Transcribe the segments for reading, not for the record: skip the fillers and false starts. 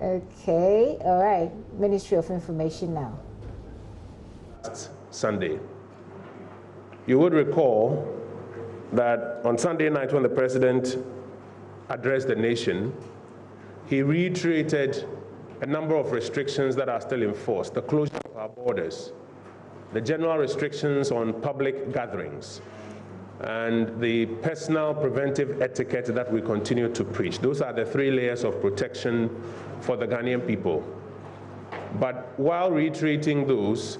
Okay, all right. Ministry of Information now. Sunday. You would recall that on Sunday night when the President addressed the nation, he reiterated a number of restrictions that are still in force: the closure of our borders, the general restrictions on public gatherings, and the personal preventive etiquette that we continue to preach. Those are the three layers of protection for the Ghanaian people. But while reiterating those,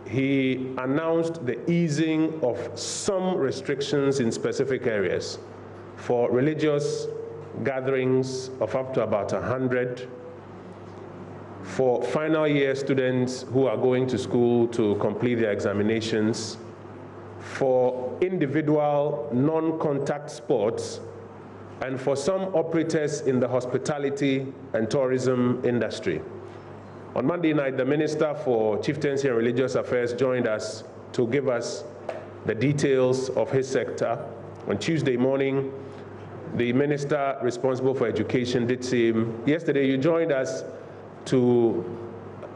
he announced the easing of some restrictions in specific areas for religious gatherings of up to about 100, for final year students who are going to school to complete their examinations, for individual non-contact sports, and for some operators in the hospitality and tourism industry. On Monday night, the Minister for Chieftaincy and Religious Affairs joined us to give us the details of his sector. On Tuesday morning, the Minister responsible for education did same. Yesterday, you joined us to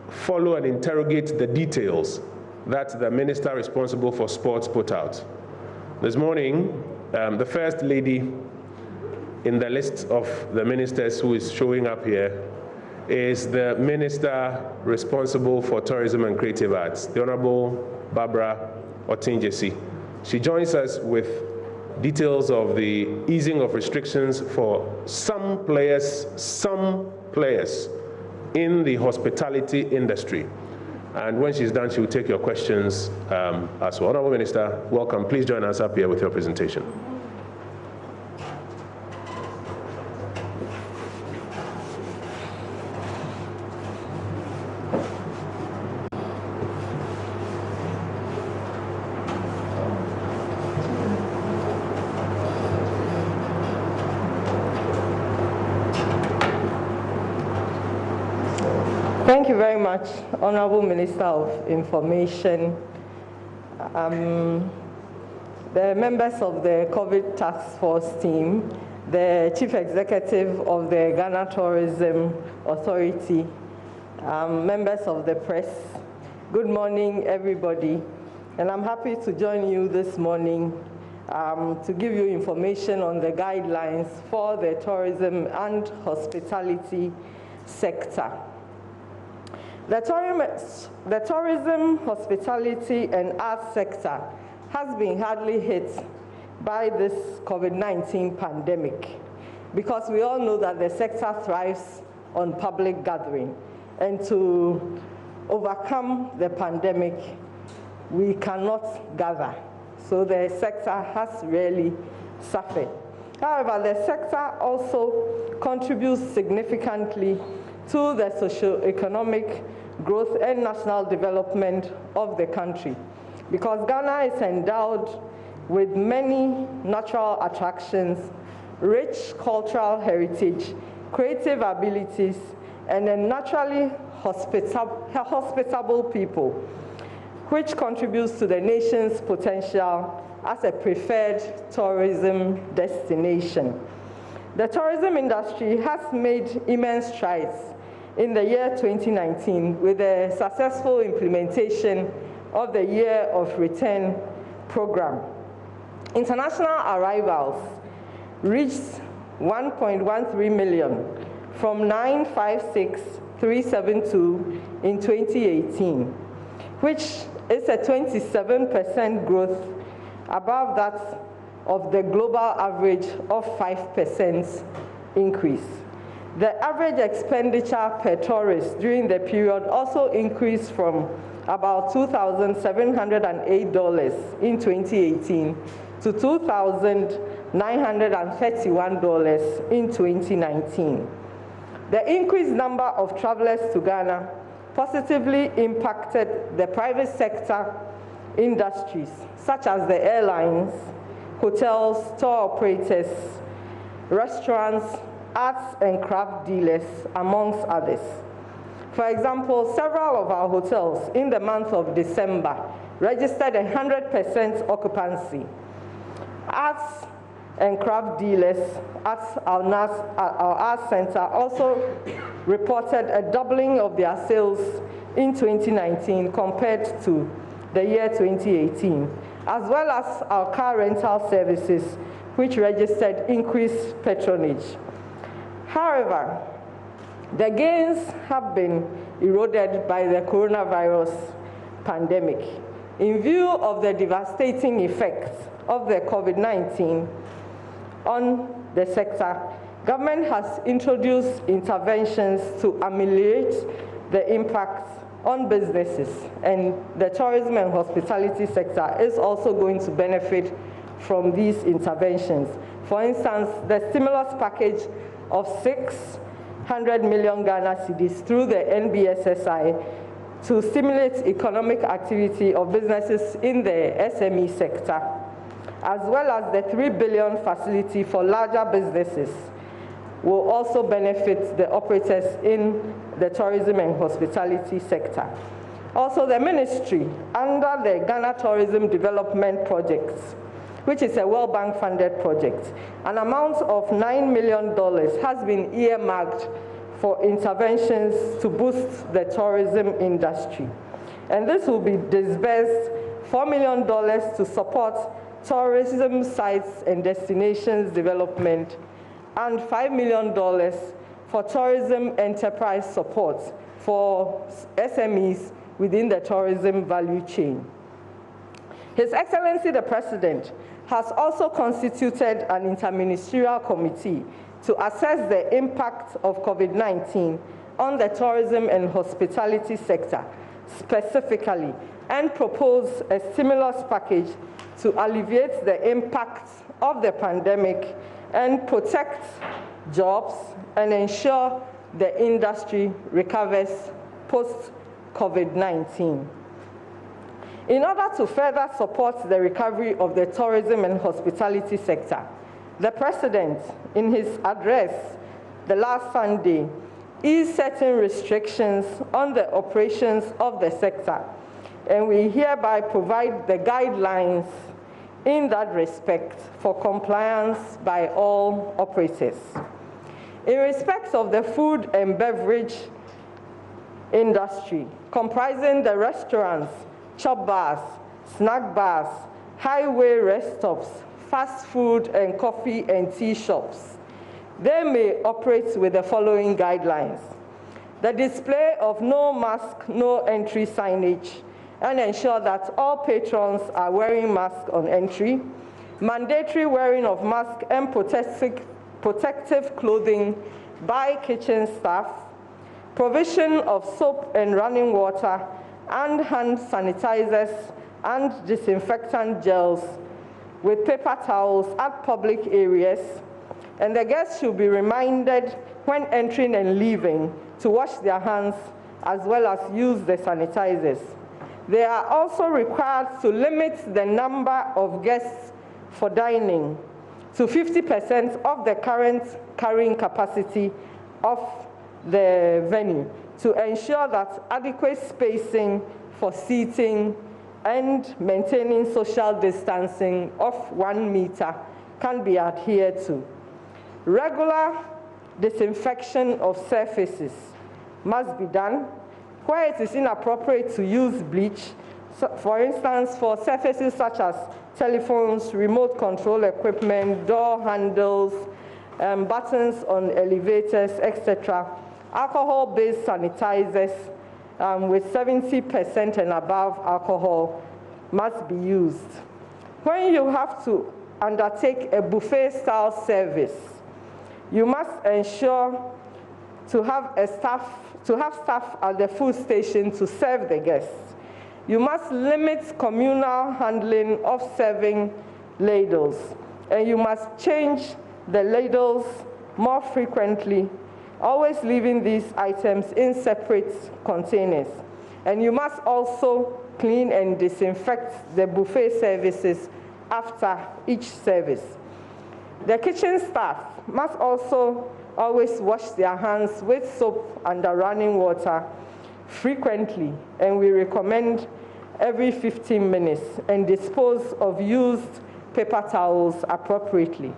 follow and interrogate the details that the Minister responsible for sports put out. This morning, the First Lady in the list of the ministers who is showing up here is the Minister responsible for Tourism and Creative Arts, the Honorable Barbara Otinjesi. She joins us with details of the easing of restrictions for some players in the hospitality industry. And when she's done, she will take your questions as well. Honorable Minister, welcome. Please join us up here with your presentation. Thank you very much, Honorable Minister of Information, the members of the COVID Task Force team, the Chief Executive of the Ghana Tourism Authority, members of the press. Good morning, everybody. And I'm happy to join you this morning to give you information on the guidelines for the tourism and hospitality sector. The tourism, hospitality, and arts sector has been hardly hit by this COVID-19 pandemic because we all know that the sector thrives on public gathering. And to overcome the pandemic, we cannot gather. So the sector has really suffered. However, the sector also contributes significantly to the socio-economic growth and national development of the country, because Ghana is endowed with many natural attractions, rich cultural heritage, creative abilities, and a naturally hospitable people, which contributes to the nation's potential as a preferred tourism destination. The tourism industry has made immense strides in the year 2019 with the successful implementation of the Year of Return program. International arrivals reached 1.13 million from 956,372 in 2018, which is a 27% growth above that of the global average of 5% increase. The average expenditure per tourist during the period also increased from about $2,708 in 2018 to $2,931 in 2019. The increased number of travelers to Ghana positively impacted the private sector industries, such as the airlines, hotels, tour operators, restaurants, arts and craft dealers, amongst others. For example, several of our hotels in the month of December registered 100% occupancy. Arts and craft dealers at our arts center also reported a doubling of their sales in 2019 compared to the year 2018, as well as our car rental services, which registered increased patronage. However, the gains have been eroded by the coronavirus pandemic. In view of the devastating effects of the COVID-19 on the sector, government has introduced interventions to ameliorate the impact on businesses, and the tourism and hospitality sector is also going to benefit from these interventions. For instance, the stimulus package of 600 million Ghana cedis through the NBSSI to stimulate economic activity of businesses in the SME sector, as well as the 3 billion facility for larger businesses, will also benefit the operators in the tourism and hospitality sector. Also, the ministry, under the Ghana Tourism Development Projects, which is a World Bank funded project, an amount of $9 million has been earmarked for interventions to boost the tourism industry. And this will be disbursed $4 million to support tourism sites and destinations development, and $5 million for tourism enterprise support for SMEs within the tourism value chain. His Excellency the President has also constituted an interministerial committee to assess the impact of COVID-19 on the tourism and hospitality sector specifically, and propose a stimulus package to alleviate the impact of the pandemic and protect jobs and ensure the industry recovers post-COVID-19. In order to further support the recovery of the tourism and hospitality sector, the President, in his address the last Sunday, eased certain restrictions on the operations of the sector, and we hereby provide the guidelines in that respect for compliance by all operators. In respect of the food and beverage industry, comprising the restaurants, chop bars, snack bars, highway rest stops, fast food and coffee and tea shops, they may operate with the following guidelines: the display of no mask, no entry signage, and ensure that all patrons are wearing masks on entry, mandatory wearing of masks and protective clothing by kitchen staff, provision of soap and running water and hand sanitizers and disinfectant gels with paper towels at public areas, and the guests should be reminded when entering and leaving to wash their hands as well as use the sanitizers. They are also required to limit the number of guests for dining to 50% of the current carrying capacity of the venue to ensure that adequate spacing for seating and maintaining social distancing of 1 meter can be adhered to. Regular disinfection of surfaces must be done. Where it is inappropriate to use bleach, for instance, for surfaces such as telephones, remote control equipment, door handles, buttons on elevators, etc., alcohol-based sanitizers with 70% and above alcohol must be used. When you have to undertake a buffet-style service, you must ensure to have staff at the food station to serve the guests. You must limit communal handling of serving ladles, and you must change the ladles more frequently, always leaving these items in separate containers. And you must also clean and disinfect the buffet services after each service. The kitchen staff must also always wash their hands with soap under running water frequently, and we recommend every 15 minutes, and dispose of used paper towels appropriately.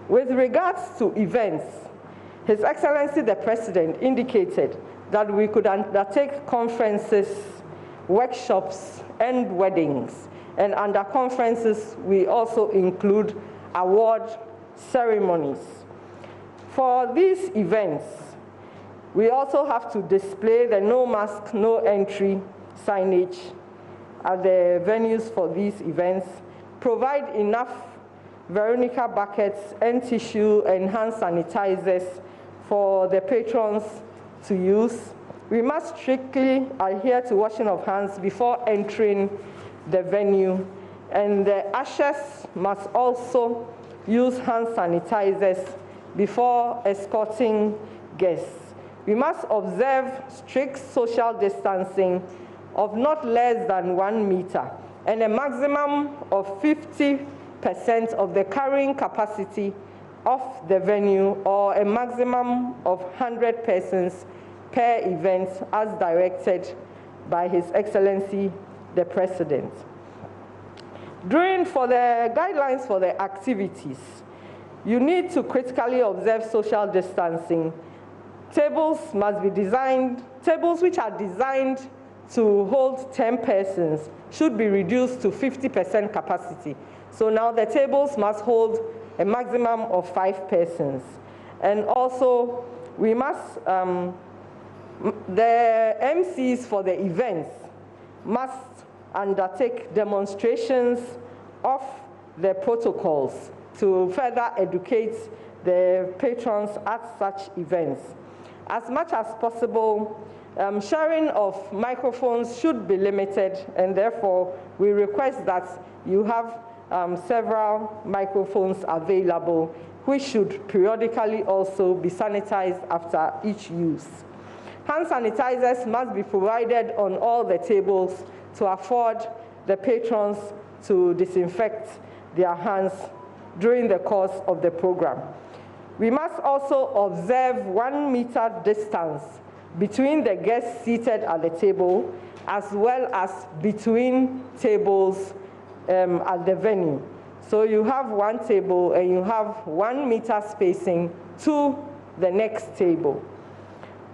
With regards to events, His Excellency the President indicated that we could undertake conferences, workshops, and weddings. And under conferences, we also include award ceremonies. For these events, we also have to display the no mask, no entry signage at the venues for these events, provide enough Veronica buckets and tissue and hand sanitizers for the patrons to use. We must strictly adhere to washing of hands before entering the venue, and the ushers must also use hand sanitizers before escorting guests. We must observe strict social distancing of not less than 1 meter and a maximum of 50% of the carrying capacity of the venue, or a maximum of 100 persons per event as directed by His Excellency the President. For the guidelines for the activities, you need to critically observe social distancing. Tables which are designed to hold 10 persons should be reduced to 50% capacity. So now the tables must hold a maximum of 5 persons. And also, we must, the MCs for the events must undertake demonstrations of the protocols to further educate the patrons at such events. As much as possible, sharing of microphones should be limited, and therefore we request that you have several microphones available, which should periodically also be sanitized after each use. Hand sanitizers must be provided on all the tables to afford the patrons to disinfect their hands during the course of the program. We must also observe 1 meter distance between the guests seated at the table, as well as between tables at the venue. So you have 1 table and you have 1 meter spacing to the next table.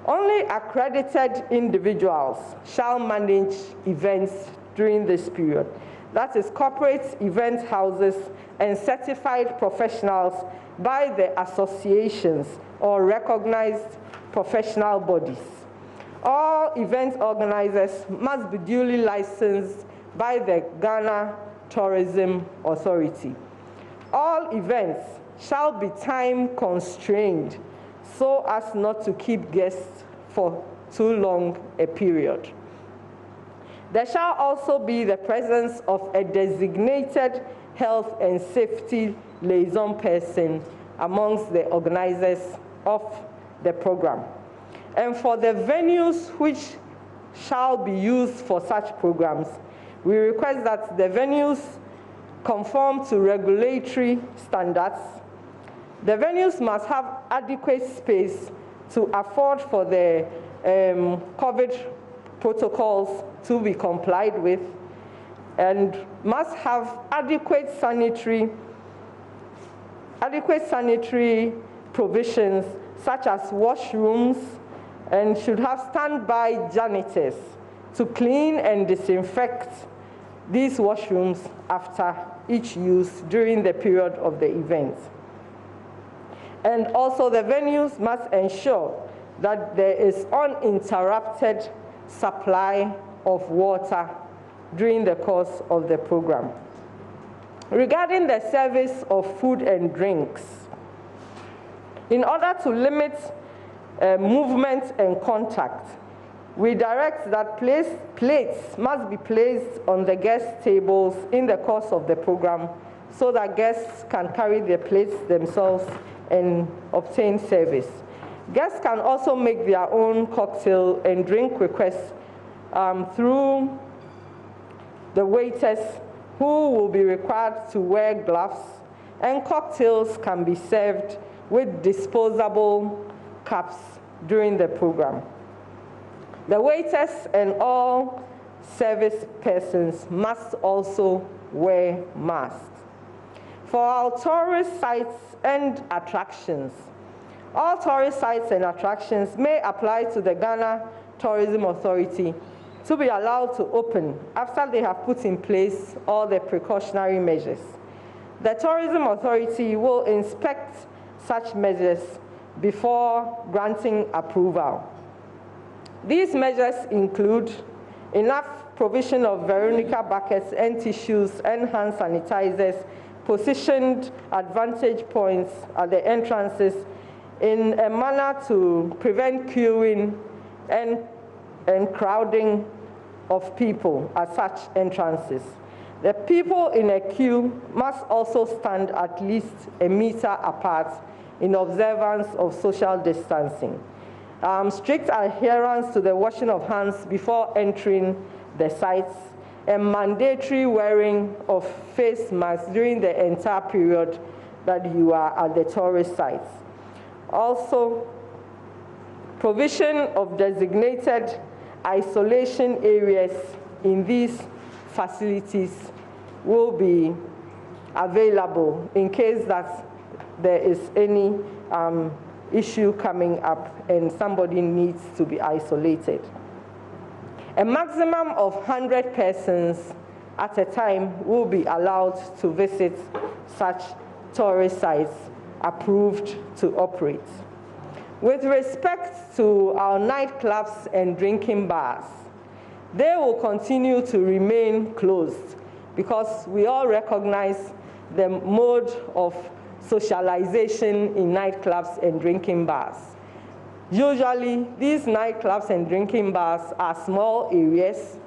Only accredited individuals shall manage events during this period. That is corporate event houses and certified professionals by the associations or recognized professional bodies. All event organizers must be duly licensed by the Ghana Tourism Authority. All events shall be time constrained so as not to keep guests for too long a period. There shall also be the presence of a designated health and safety liaison person amongst the organizers of the program. And for the venues which shall be used for such programs, we request that the venues conform to regulatory standards. The venues must have adequate space to afford for the COVID protocols to be complied with, and must have adequate sanitary provisions such as washrooms, and should have standby janitors to clean and disinfect these washrooms after each use during the period of the event. And also the venues must ensure that there is uninterrupted supply of water during the course of the program. Regarding the service of food and drinks, in order to limit movement and contact, we direct that plates must be placed on the guest tables in the course of the program so that guests can carry their plates themselves and obtain service. Guests can also make their own cocktail and drink requests through the waiters, who will be required to wear gloves, and cocktails can be served with disposable cups during the program. The waiters and all service persons must also wear masks. For our tourist sites and attractions, all tourist sites and attractions may apply to the Ghana Tourism Authority to be allowed to open after they have put in place all the precautionary measures. The Tourism Authority will inspect such measures before granting approval. These measures include enough provision of Veronica buckets and tissues and hand sanitizers positioned at vantage points at the entrances in a manner to prevent queuing and crowding of people at such entrances. The people in a queue must also stand at least a meter apart in observance of social distancing. Strict adherence to the washing of hands before entering the sites, and mandatory wearing of face masks during the entire period that you are at the tourist sites. Also, provision of designated isolation areas in these facilities will be available in case that there is any issue coming up and somebody needs to be isolated. A maximum of 100 persons at a time will be allowed to visit such tourist sites approved to operate. With respect to our nightclubs and drinking bars, they will continue to remain closed because we all recognize the mode of socialization in nightclubs and drinking bars. Usually, these nightclubs and drinking bars are small areas,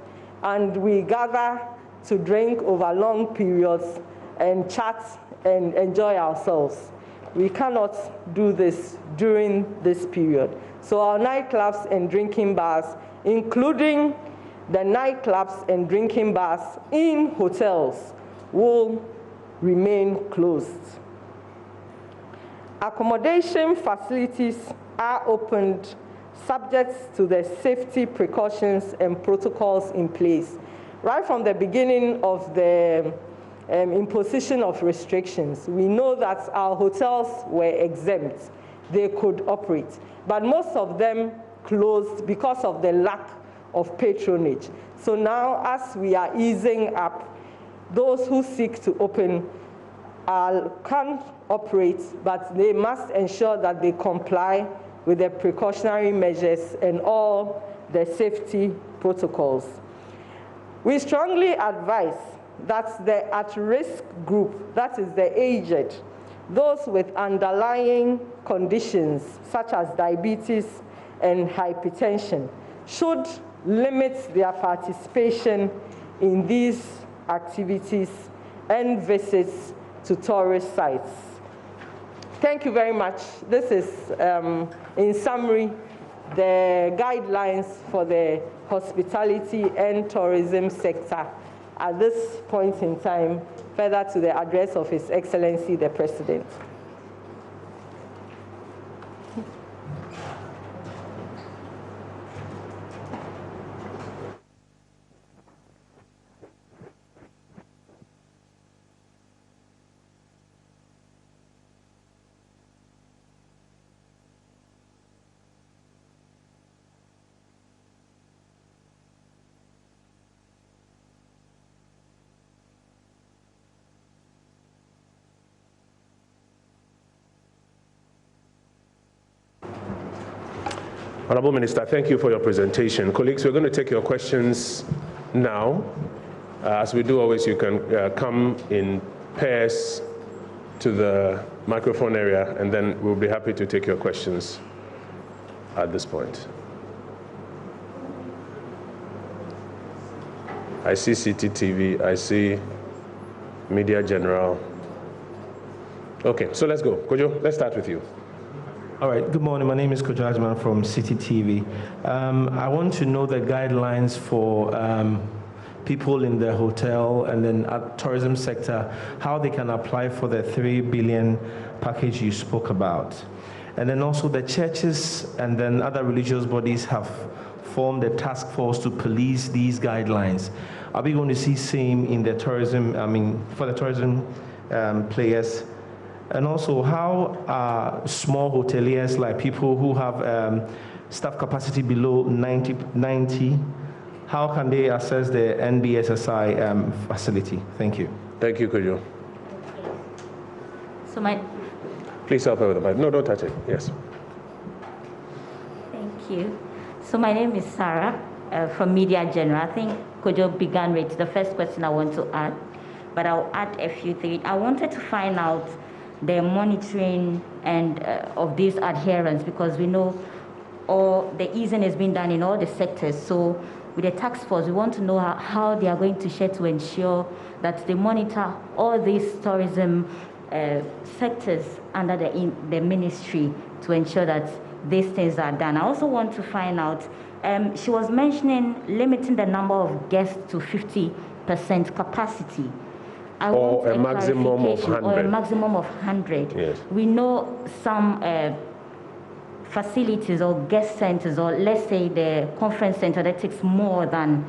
and we gather to drink over long periods and chat and enjoy ourselves. We cannot do this during this period. So our nightclubs and drinking bars, including the nightclubs and drinking bars in hotels, will remain closed. Accommodation facilities are opened subject to the safety precautions and protocols in place. Right from the beginning of the imposition of restrictions, we know that our hotels were exempt. They could operate, but most of them closed because of the lack of patronage. So now, as we are easing up, those who seek to open can operate, but they must ensure that they comply with the precautionary measures and all the safety protocols. We strongly advise that the at-risk group, that is the aged, those with underlying conditions such as diabetes and hypertension, should limit their participation in these activities and visits to tourist sites. Thank you very much. This is, in summary, the guidelines for the hospitality and tourism sector at this point in time, further to the address of His Excellency the President. Honourable Minister, thank you for your presentation. Colleagues, we're going to take your questions now. As we do always, you can come in pairs to the microphone area, and then we'll be happy to take your questions at this point. I see CTTV, I see Media General. Okay, so let's go. Kojo, let's start with you. All right, good morning. My name is Kojo Ajman from CTTV. I want to know the guidelines for people in the hotel and then at tourism sector, how they can apply for the 3 billion package you spoke about. And then also the churches and then other religious bodies have formed a task force to police these guidelines. Are we going to see same in the tourism, for the tourism players? And also, how are small hoteliers, like people who have staff capacity below 90, how can they access the NBSSI facility? Thank you. Thank you, Kojo. So Please help her with the mic. No, don't touch it. Yes. Thank you. So my name is Sarah from Media General. I think Kojo began with the first question I want to add, but I'll add a few things. I wanted to find out the monitoring and of these adherence, because we know all the easing has been done in all the sectors. So with the task force, we want to know how they are going to share to ensure that they monitor all these tourism sectors under the ministry to ensure that these things are done. I also want to find out, she was mentioning limiting the number of guests to 50% capacity. Or a maximum of 100. Or a maximum of 100. Yes. We know some facilities or guest centers, or let's say the conference center, that takes more than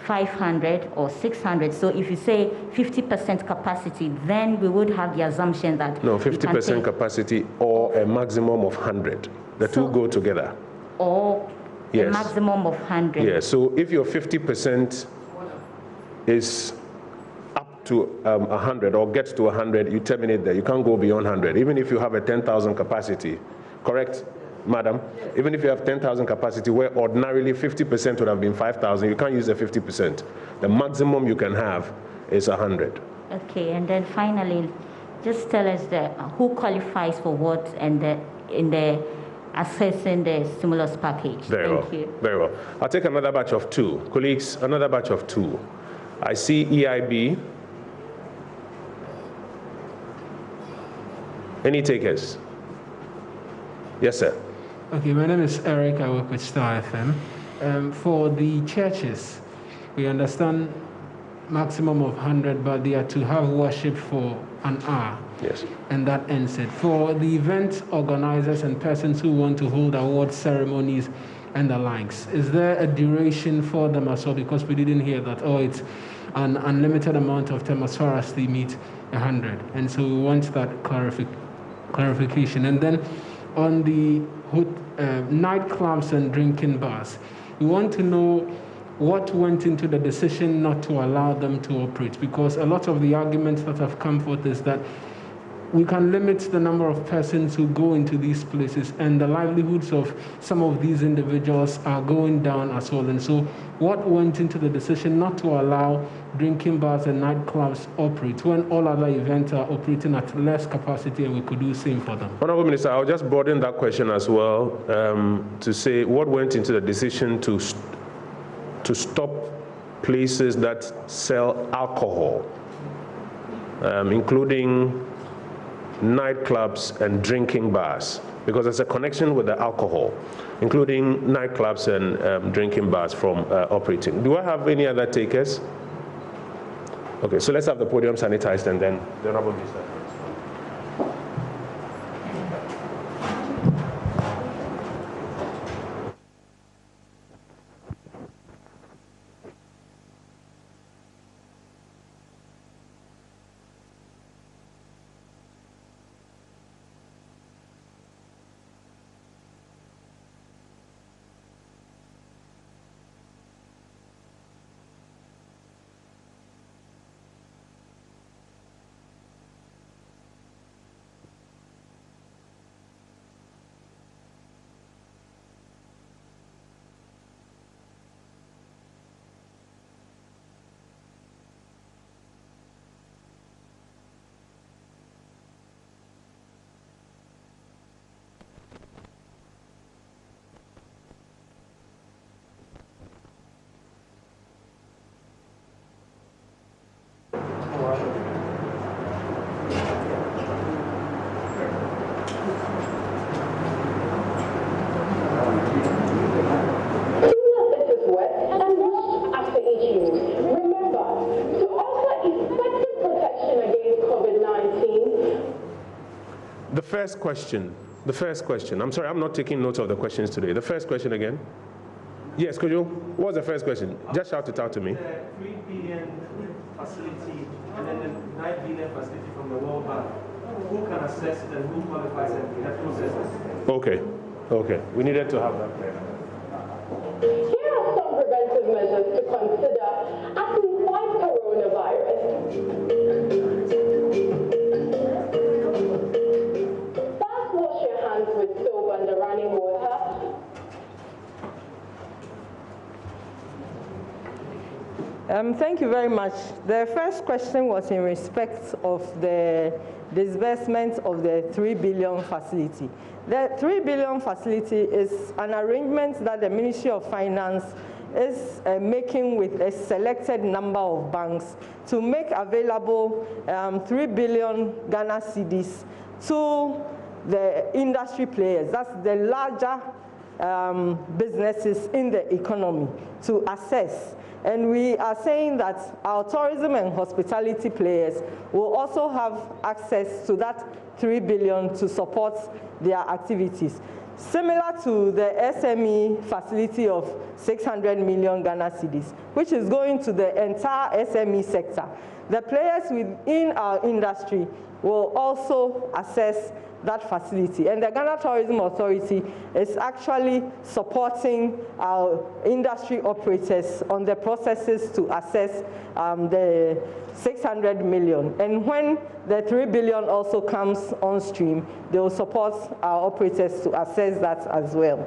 500 or 600. So if you say 50% capacity, then we would have the assumption that... No, 50% capacity or a maximum of 100. The two go together. Or yes. A maximum of 100. Yeah, so if your 50% is up to 100 or gets to 100, you terminate there. You can't go beyond 100, even if you have a 10,000 capacity. Correct, madam? Even if you have 10,000 capacity, where ordinarily 50% would have been 5,000, you can't use the 50%. The maximum you can have is 100. Okay, and then finally, just tell us who qualifies for what and in the assessing the stimulus package. Thank you. Very well. I'll take another batch of two. Colleagues, another batch of two. I see EIB. Any takers? Yes, sir. Okay, my name is Eric. I work with Star FM. For the churches, we understand maximum of 100, but they are to have worship for an hour. Yes. And that ends it. For the event organizers and persons who want to hold award ceremonies and the likes, is there a duration for them as well? Because we didn't hear that, it's an unlimited amount of time as far as they meet 100. And so we want that clarification. And then on the nightclubs and drinking bars, we want to know what went into the decision not to allow them to operate, because a lot of the arguments that have come forth is that we can limit the number of persons who go into these places, and the livelihoods of some of these individuals are going down as well. And so what went into the decision not to allow drinking bars and nightclubs operate when all other events are operating at less capacity, and we could do the same for them? Honorable Minister, I'll just broaden that question as well to say what went into the decision to stop places that sell alcohol, including nightclubs and drinking bars, because there's a connection with the alcohol, including nightclubs and drinking bars from operating. Do I have any other takers? Okay, so let's have the podium sanitized and then the Honorable Minister. The first question. I'm sorry, I'm not taking notes of the questions today. The first question again. Yes, could you? What was the first question? Just shout it out to me. 3 billion facility and then the 9 billion facility from the World Bank, who can assess it and who qualifies and the processes? Okay, okay. We needed to have that clear. Here are some preventive measures to consider as we fight coronavirus. First, wash your hands with soap and running water. Thank you very much. The first question was in respect of the disbursement of the 3 billion facility. The 3 billion facility is an arrangement that the Ministry of Finance is making with a selected number of banks to make available 3 billion Ghana cedis to the industry players. That's the larger businesses in the economy to assess. And we are saying that our tourism and hospitality players will also have access to that 3 billion to support their activities. Similar to the SME facility of 600 million Ghana cedis, which is going to the entire SME sector. The players within our industry will also access that facility. And the Ghana Tourism Authority is actually supporting our industry operators on the processes to assess the 600 million. And when the 3 billion also comes on stream, they will support our operators to assess that as well.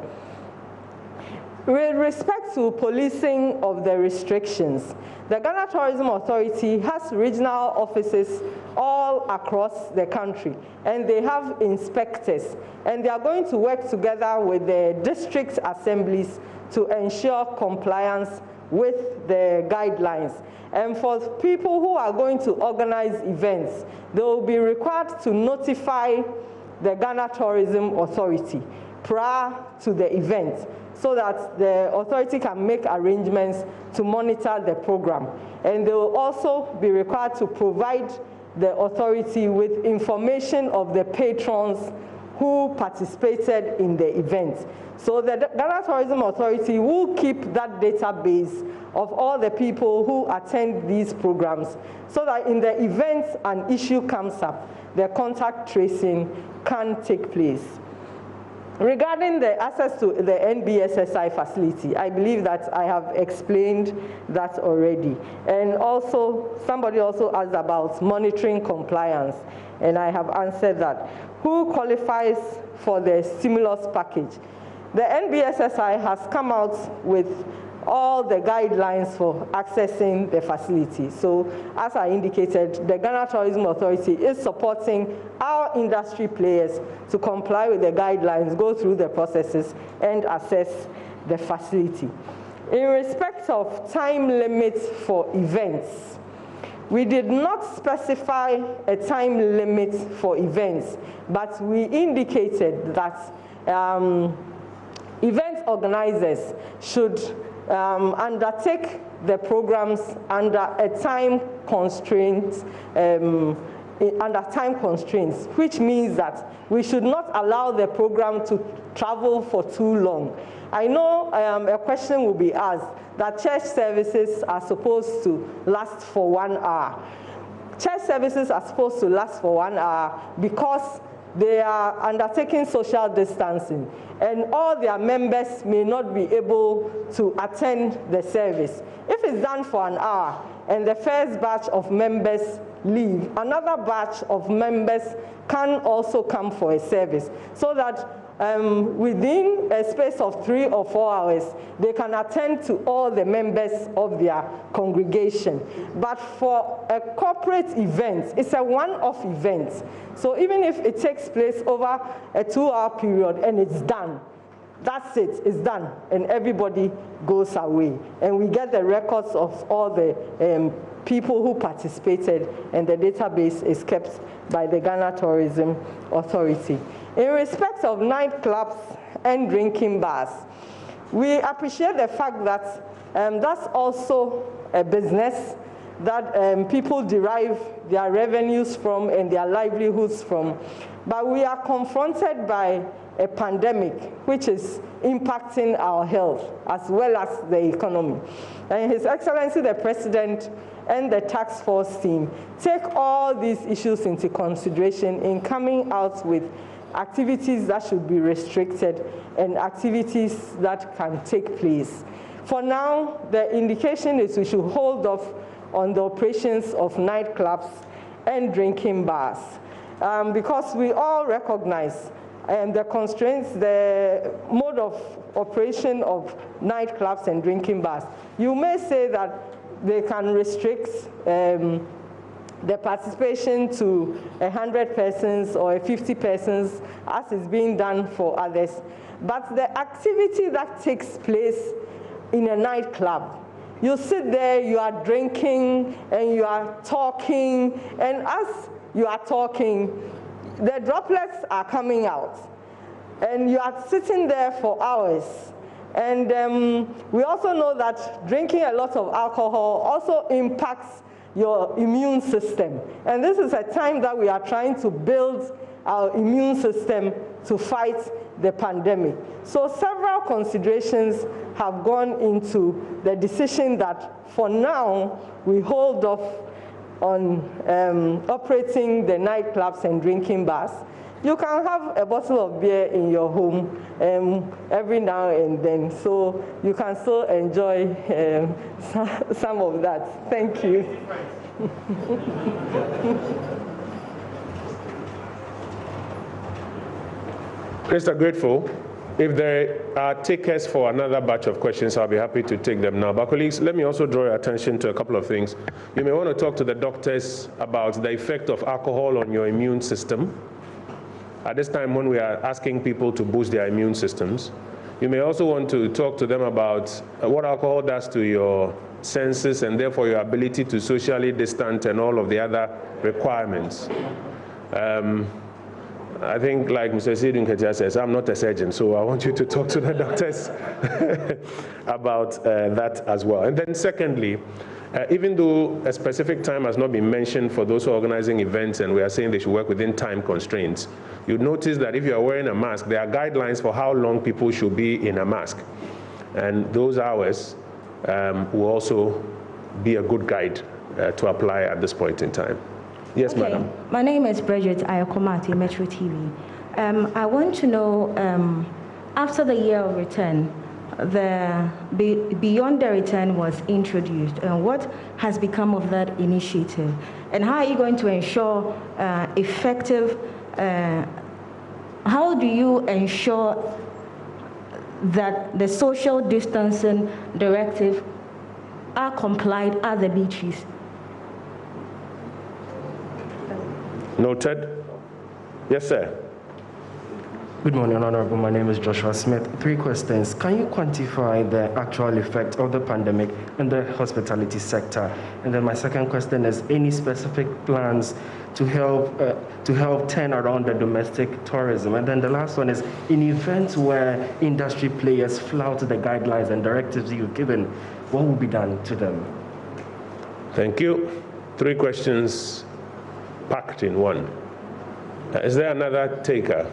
With respect to policing of the restrictions, the Ghana Tourism Authority has regional offices all across the country, and they have inspectors, and they are going to work together with the district assemblies to ensure compliance with the guidelines. And for people who are going to organize events, they will be required to notify the Ghana Tourism Authority prior to the event, so that the authority can make arrangements to monitor the program. And they will also be required to provide the authority with information of the patrons who participated in the event. So the Ghana Tourism Authority will keep that database of all the people who attend these programs, so that in the event an issue comes up, the contact tracing can take place. Regarding the access to the NBSSI facility, I believe that I have explained that already. And also, somebody also asked about monitoring compliance, and I have answered that. Who qualifies for the stimulus package? The NBSSI has come out with all the guidelines for accessing the facility. So, as I indicated, the Ghana Tourism Authority is supporting our industry players to comply with the guidelines, go through the processes, and assess the facility. In respect of time limits for events, we did not specify a time limit for events, but we indicated that event organizers should undertake the programs under a time constraint, which means that we should not allow the program to travel for too long. I know a question will be asked that church services are supposed to last for 1 hour. Church services are supposed to last for 1 hour because they are undertaking social distancing, and all their members may not be able to attend the service. If it's done for 1 hour and the first batch of members leave, another batch of members can also come for a service, so that within a space of 3 or 4 hours, they can attend to all the members of their congregation. But for a corporate event, it's a one-off event. So even if it takes place over a 2-hour period and it's done, that's it, it's done, and everybody goes away. And we get the records of all the people who participated, and the database is kept by the Ghana Tourism Authority. In respect of nightclubs and drinking bars, we appreciate the fact that that's also a business that people derive their revenues from and their livelihoods from. But we are confronted by a pandemic which is impacting our health as well as the economy. And His Excellency the President and the task force team take all these issues into consideration in coming out with activities that should be restricted and activities that can take place. For now, the indication is we should hold off on the operations of nightclubs and drinking bars because we all recognize the constraints, the mode of operation of nightclubs and drinking bars. You may say that they can restrict the participation to 100 persons or 50 persons as is being done for others. But the activity that takes place in a nightclub, you sit there, you are drinking and you are talking, and as you are talking, the droplets are coming out. And you are sitting there for hours. And we also know that drinking a lot of alcohol also impacts your immune system. And this is a time that we are trying to build our immune system to fight the pandemic. So several considerations have gone into the decision that for now we hold off on operating the nightclubs and drinking bars. You can have a bottle of beer in your home every now and then, so you can still enjoy some of that. Thank you. Mr. Grateful, if there are takers for another batch of questions, I'll be happy to take them now. But colleagues, let me also draw your attention to a couple of things. You may want to talk to the doctors about the effect of alcohol on your immune system. At this time when we are asking people to boost their immune systems, you may also want to talk to them about what alcohol does to your senses and therefore your ability to socially distance and all of the other requirements. I think, like Mr. Sidun Ketia says, I'm not a surgeon, so I want you to talk to the doctors about that as well. And then secondly, even though a specific time has not been mentioned for those who are organizing events and we are saying they should work within time constraints, you'd notice that if you are wearing a mask, there are guidelines for how long people should be in a mask. And those hours will also be a good guide to apply at this point in time. Yes, okay. Madam. My name is Bridget Ayakomati, Metro TV. I want to know, after the year of return, the Beyond the Return was introduced, and what has become of that initiative? And how are you going to ensure effective, how do you ensure that the social distancing directive are complied at the beaches? Noted. Yes, sir. Good morning, Honorable. My name is Joshua Smith. 3 questions. Can you quantify the actual effect of the pandemic in the hospitality sector? And then my second question is, any specific plans to help turn around the domestic tourism? And then the last one is, in events where industry players flout the guidelines and directives you've given, what will be done to them? Thank you. 3 questions packed in one. Is there another taker?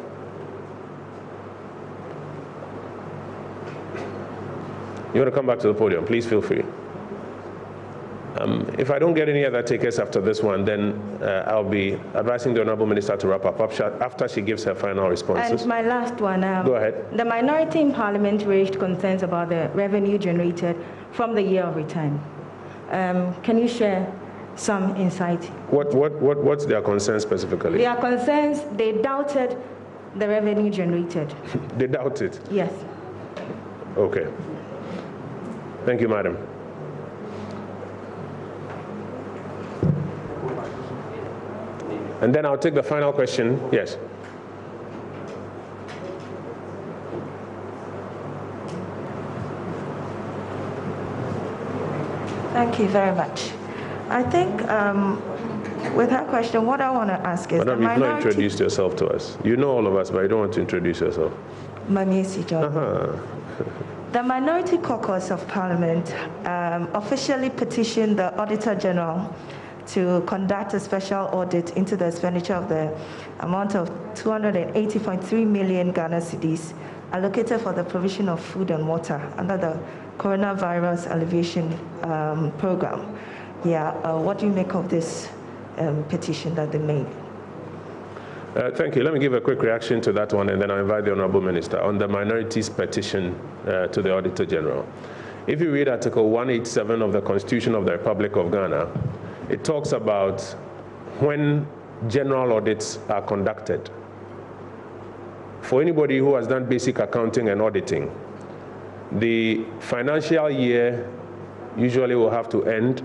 You want to come back to the podium, please feel free. If I don't get any other takers after this one, then I'll be advising the Honourable Minister to wrap up after she gives her final responses. And my last one. Go ahead. The minority in Parliament raised concerns about the revenue generated from the year of return. Can you share some insight? What's their concern specifically? Their concerns, they doubted the revenue generated. They doubted? Yes. Okay. Thank you, madam. And then I'll take the final question. Yes. Thank you very much. I think with that question, what I want to ask is, Madam, you've not introduced yourself to us. You know all of us, but you don't want to introduce yourself. Mamiesi John. The Minority Caucus of Parliament officially petitioned the Auditor General to conduct a special audit into the expenditure of the amount of 280.3 million Ghana cedis allocated for the provision of food and water under the Coronavirus Alleviation Program. What do you make of this petition that they made? Thank you. Let me give a quick reaction to that one, and then I'll invite the Honorable Minister on the minorities petition to the Auditor General. If you read Article 187 of the Constitution of the Republic of Ghana, it talks about when general audits are conducted. For anybody who has done basic accounting and auditing, the financial year usually will have to end,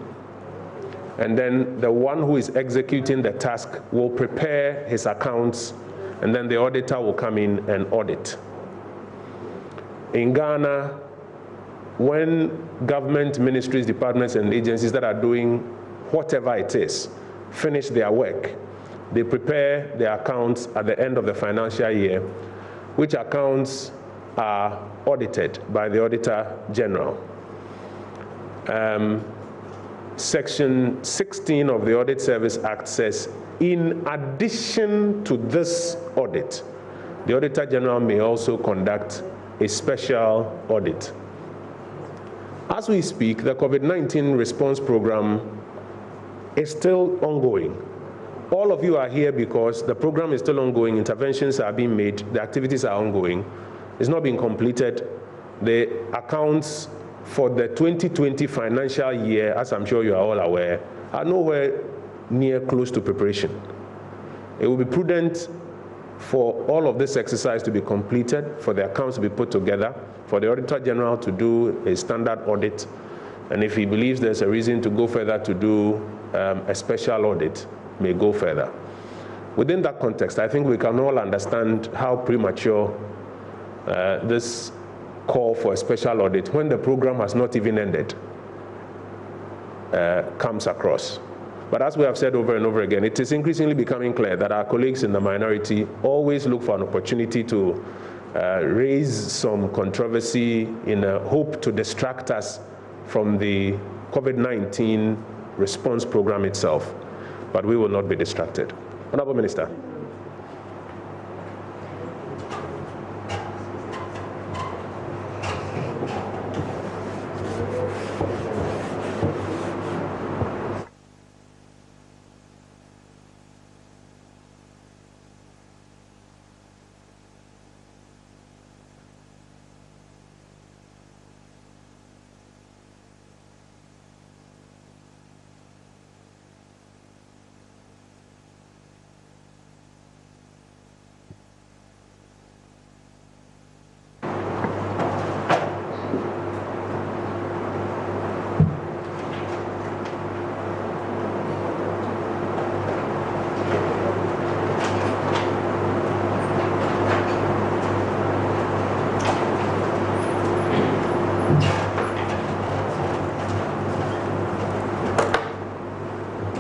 and then the one who is executing the task will prepare his accounts, and then the auditor will come in and audit. In Ghana, when government ministries, departments, and agencies that are doing whatever it is finish their work, they prepare their accounts at the end of the financial year, which accounts are audited by the Auditor General. Section 16 of the Audit Service Act says, in addition to this audit, the Auditor General may also conduct a special audit. As we speak, the COVID-19 response program is still ongoing. All of you are here because the program is still ongoing, interventions are being made, the activities are ongoing. It's not being completed. The accounts for the 2020 financial year, as I'm sure you are all aware, are nowhere near close to preparation. It will be prudent for all of this exercise to be completed, for the accounts to be put together, for the Auditor General to do a standard audit, and if he believes there's a reason to go further to do a special audit, may go further. Within that context, I think we can all understand how premature this call for a special audit, when the program has not even ended, comes across. But as we have said over and over again, it is increasingly becoming clear that our colleagues in the minority always look for an opportunity to raise some controversy in a hope to distract us from the COVID-19 response program itself. But we will not be distracted. Honorable Minister.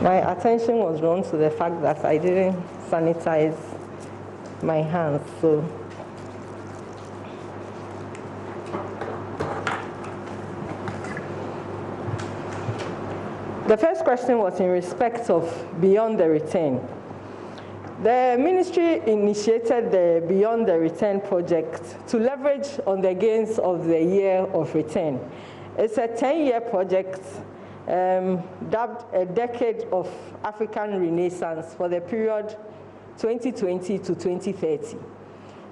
My attention was drawn to the fact that I didn't sanitize my hands, so the first question was in respect of Beyond the Return. The ministry initiated the Beyond the Return project to leverage on the gains of the year of return. It's a 10-year project dubbed a decade of African Renaissance for the period 2020 to 2030.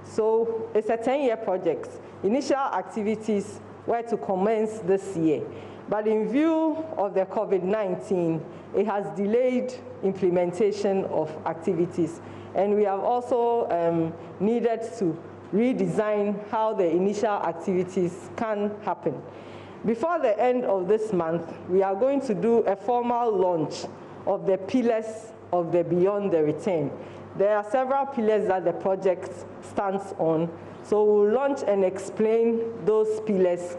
So it's a 10-year project. Initial activities were to commence this year, but in view of the COVID-19, it has delayed implementation of activities, and we have also needed to redesign how the initial activities can happen. Before the end of this month, we are going to do a formal launch of the pillars of the Beyond the Return. There are several pillars that the project stands on, so we'll launch and explain those pillars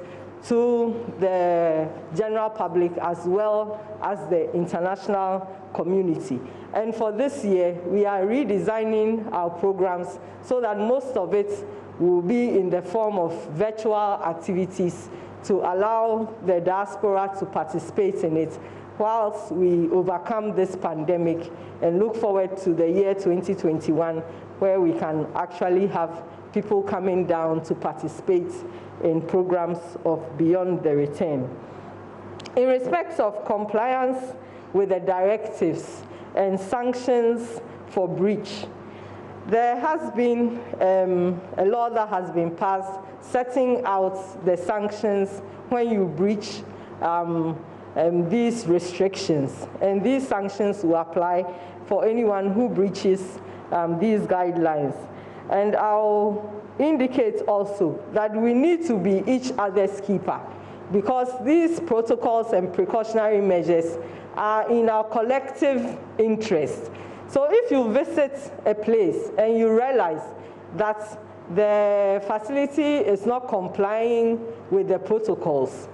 to the general public as well as the international community. And for this year, we are redesigning our programs so that most of it will be in the form of virtual activities to allow the diaspora to participate in it whilst we overcome this pandemic and look forward to the year 2021, where we can actually have people coming down to participate in programs of Beyond the Return. In respect of compliance with the directives and sanctions for breach, there has been a law that has been passed setting out the sanctions when you breach these restrictions. And these sanctions will apply for anyone who breaches these guidelines. And I'll indicate also that we need to be each other's keeper, because these protocols and precautionary measures are in our collective interest. So if you visit a place and you realize that the facility is not complying with the protocols,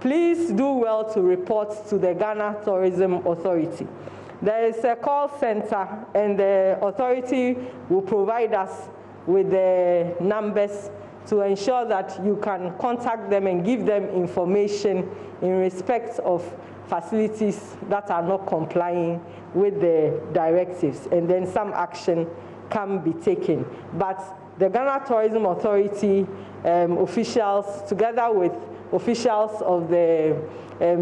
please do well to report to the Ghana Tourism Authority. There is a call center, and the authority will provide us with the numbers to ensure that you can contact them and give them information in respect of facilities that are not complying with the directives, and then some action can be taken. But the Ghana Tourism Authority officials, together with officials of the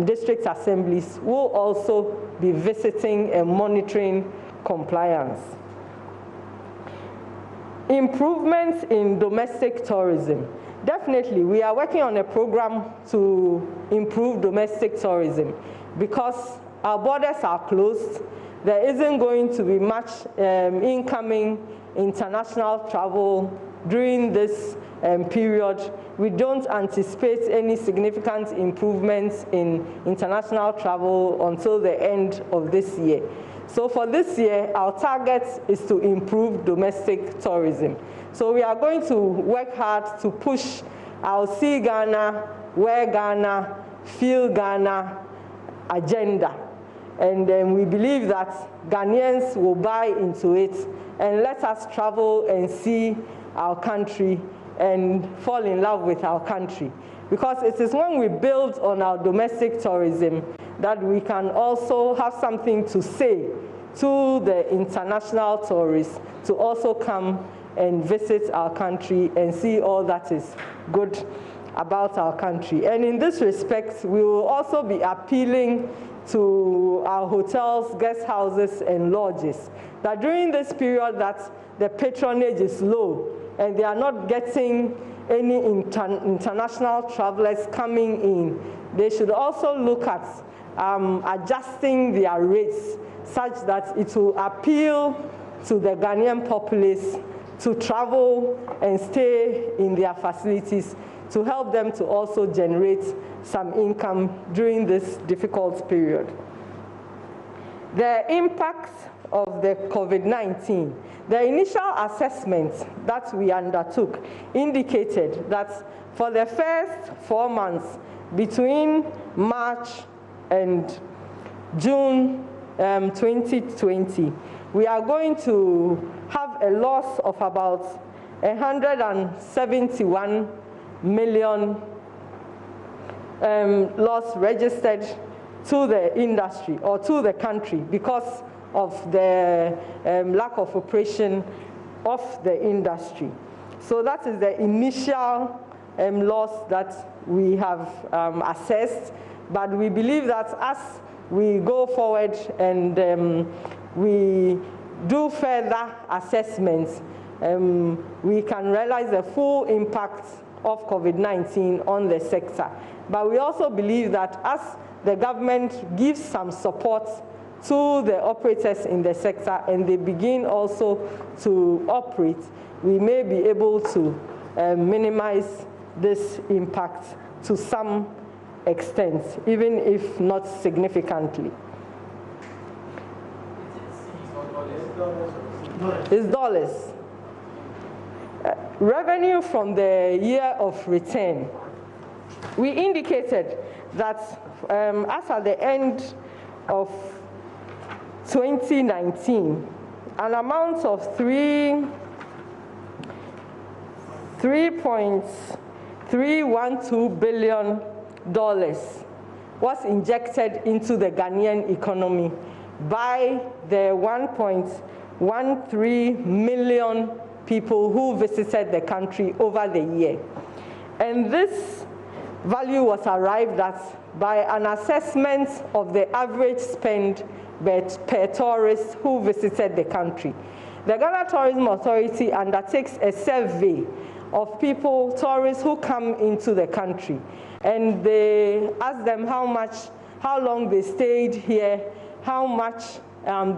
district assemblies, will also be visiting and monitoring compliance. Improvements in domestic tourism. Definitely, we are working on a program to improve domestic tourism because our borders are closed. There isn't going to be much incoming international travel during this period. We don't anticipate any significant improvements in international travel until the end of this year. So for this year, our target is to improve domestic tourism. So we are going to work hard to push our See Ghana, Wear Ghana, Feel Ghana agenda. And we believe that Ghanaians will buy into it and let us travel and see our country and fall in love with our country. Because it is when we build on our domestic tourism that we can also have something to say to the international tourists to also come and visit our country and see all that is good about our country. And in this respect, we will also be appealing to our hotels, guest houses, and lodges that during this period that the patronage is low and they are not getting any international travelers coming in, they should also look at adjusting their rates such that it will appeal to the Ghanaian populace to travel and stay in their facilities to help them to also generate some income during this difficult period. The impact of the COVID-19. The initial assessment that we undertook indicated that for the first 4 months between March and June 2020, we are going to have a loss of about 171 million loss registered to the industry or to the country because of the lack of operation of the industry. So that is the initial loss that we have assessed, but we believe that as we go forward and we do further assessments, we can realize the full impact of COVID-19 on the sector. But we also believe that as the government gives some support to the operators in the sector and they begin also to operate, we may be able to minimize this impact to some extent, even if not significantly. It's dollars. Revenue from the year of return. We indicated that as at the end of 2019, an amount of $3.312 billion was injected into the Ghanaian economy by the 1.13 million people who visited the country over the year. And this value was arrived at by an assessment of the average spend per tourist who visited the country. The Ghana Tourism Authority undertakes a survey of people, tourists who come into the country, and they ask them how long they stayed here, how much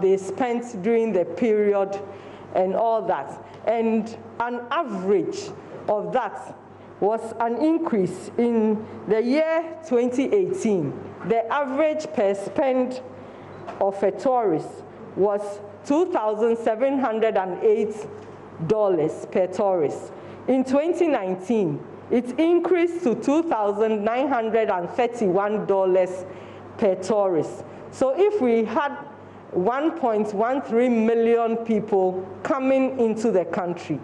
they spent during the period, and all that. And an average of that was an increase in the year 2018. The average per spend of a tourist was $2,708 per tourist. In 2019, it increased to $2,931 per tourist. So if we had 1.13 million people coming into the country,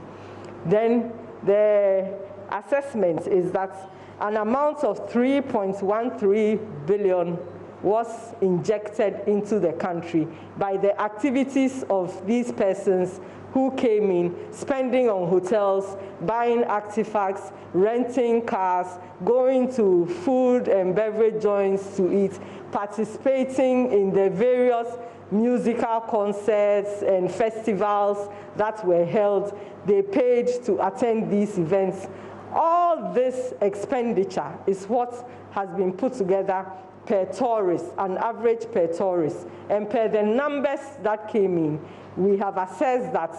then the assessment is that an amount of 3.13 billion was injected into the country by the activities of these persons who came in, spending on hotels, buying artifacts, renting cars, going to food and beverage joints to eat, participating in the various musical concerts and festivals that were held. They paid to attend these events. All this expenditure is what has been put together per tourist, an average per tourist. And per the numbers that came in, we have assessed that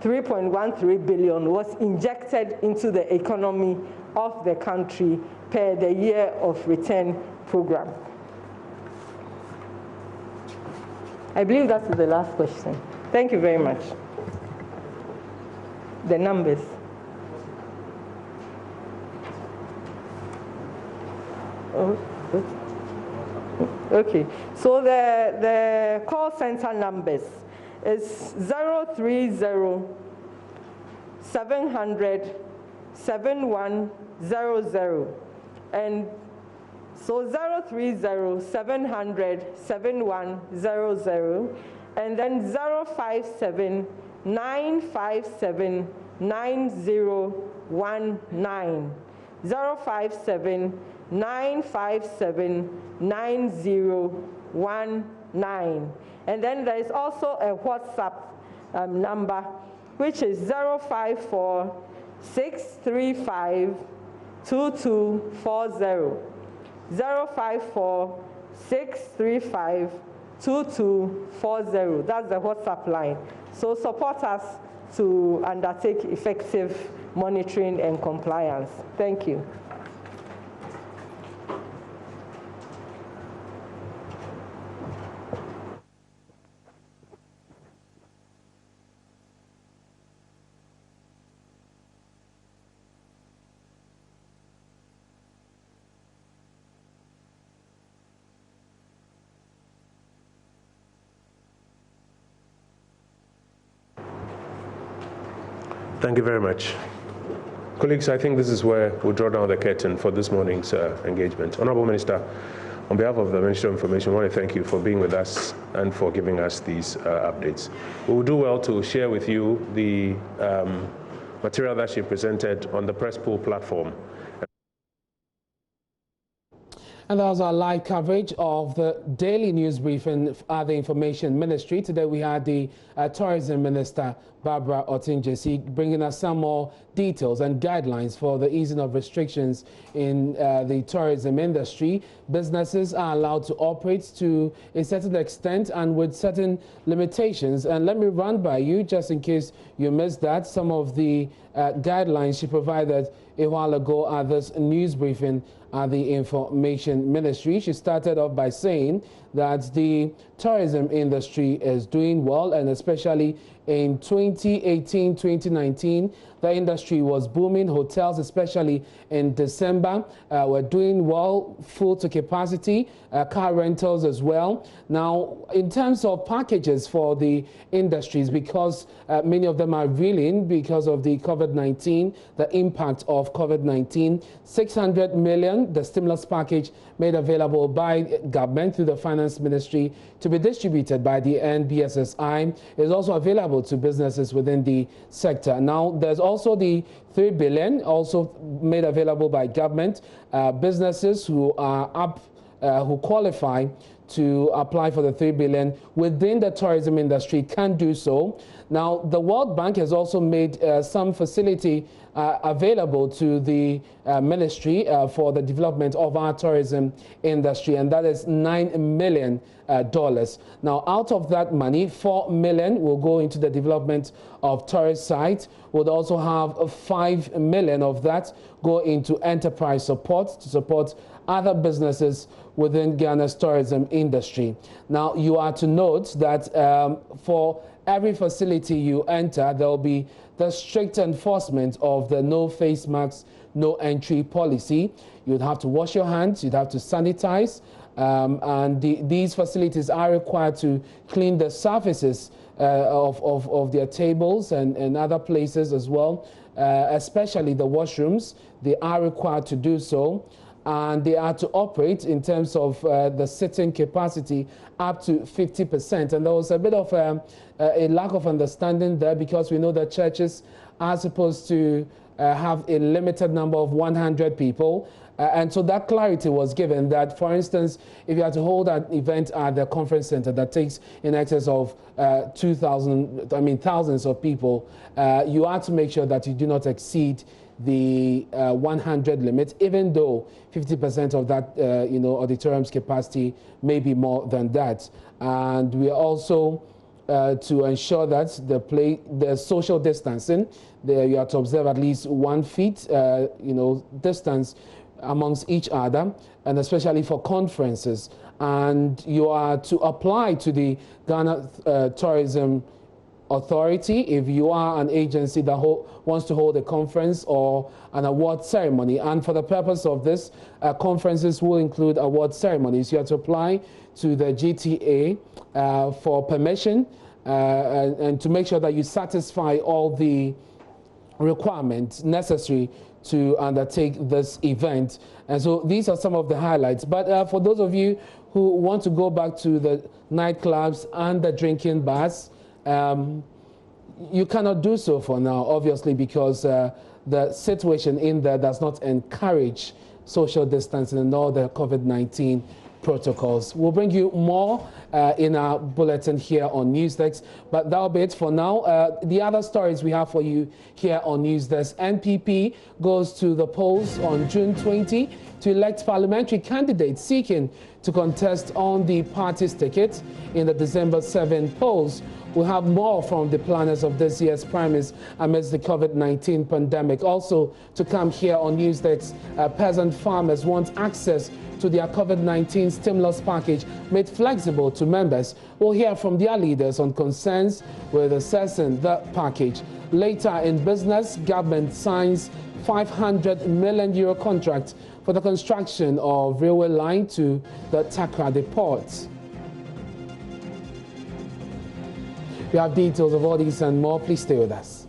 3.13 billion was injected into the economy of the country per the year of return program. I believe that's the last question. Thank you very much. The numbers. Okay, so the call center numbers is 030-700-7100, and so 030-700-7100, and then 057-957-9019, 057-957-9019. And then there is also a WhatsApp number, which is 054-635-2240. 054-635-2240. That's the WhatsApp line. So support us to undertake effective monitoring and compliance. Thank you. Thank you very much. Colleagues, I think this is where we'll draw down the curtain for this morning's engagement. Honorable Minister, on behalf of the Ministry of Information, I want to thank you for being with us and for giving us these updates. We will do well to share with you the material that she presented on the press pool platform. And that was our live coverage of the daily news briefing at the Information Ministry. Today we had the Tourism Minister, Barbara Otinjesi, bringing us some more details and guidelines for the easing of restrictions in the tourism industry. Businesses are allowed to operate to a certain extent and with certain limitations. And let me run by you, just in case you missed that, some of the guidelines she provided a while ago at this news briefing at the Information Ministry. She started off by saying that the tourism industry is doing well, and especially in 2018-2019, the industry was booming. Hotels, especially in December, were doing well, full to capacity, car rentals as well. Now, in terms of packages for the industries, because many of them are reeling because of the COVID-19, the impact of COVID-19, 600 million, the stimulus package made available by government through the Finance Ministry to be distributed by the NBSSI, is also available to businesses within the sector. Now, there's also the 3 billion also made available by government. Businesses who are up who qualify to apply for the $3 billion within the tourism industry can do so. Now, the World Bank has also made some facility available to the ministry for the development of our tourism industry, and that is $9 million. Now, out of that money, $4 million will go into the development of tourist sites. We'll also have $5 million of that go into enterprise support to support other businesses within Ghana's tourism industry. Now, you are to note that for every facility you enter, there will be the strict enforcement of the no face masks, no entry policy. You'd have to wash your hands, you'd have to sanitize, and these facilities are required to clean the surfaces of their tables and other places as well, especially the washrooms. They are required to do so. And they are to operate in terms of the sitting capacity up to 50%. And there was a bit of a lack of understanding there, because we know that churches are supposed to have a limited number of 100 people. And so that clarity was given that, for instance, if you are to hold an event at the conference center that takes in excess of thousands of people, you are to make sure that you do not exceed the 100 limit, even though 50% of that auditorium's capacity may be more than that. And we are also to ensure that the social distancing, you have to observe at least 1 feet distance amongst each other, and especially for conferences. And you are to apply to the Ghana Tourism Authority if you are an agency that wants to hold a conference or an award ceremony. And for the purpose of this, conferences will include award ceremonies. You have to apply to the GTA for permission and to make sure that you satisfy all the requirements necessary to undertake this event. And so these are some of the highlights. But for those of you who want to go back to the nightclubs and the drinking bars, you cannot do so for now, obviously, because the situation in there does not encourage social distancing and all the COVID-19 protocols. We'll bring you more in our bulletin here on Newsdesk, but that'll be it for now. The other stories we have for you here on Newsdesk: NPP goes to the polls on June 20 to elect parliamentary candidates seeking to contest on the party's ticket in the December 7 polls. We'll have more from the planners of this year's primaries amidst the COVID-19 pandemic. Also to come here on Newsdesk, peasant farmers want access to their COVID-19 stimulus package made flexible to members. We'll hear from their leaders on concerns with assessing the package. Later in business, government signs €500 million contract for the construction of railway line to the Takrady port. We have details of all these and more. Please stay with us.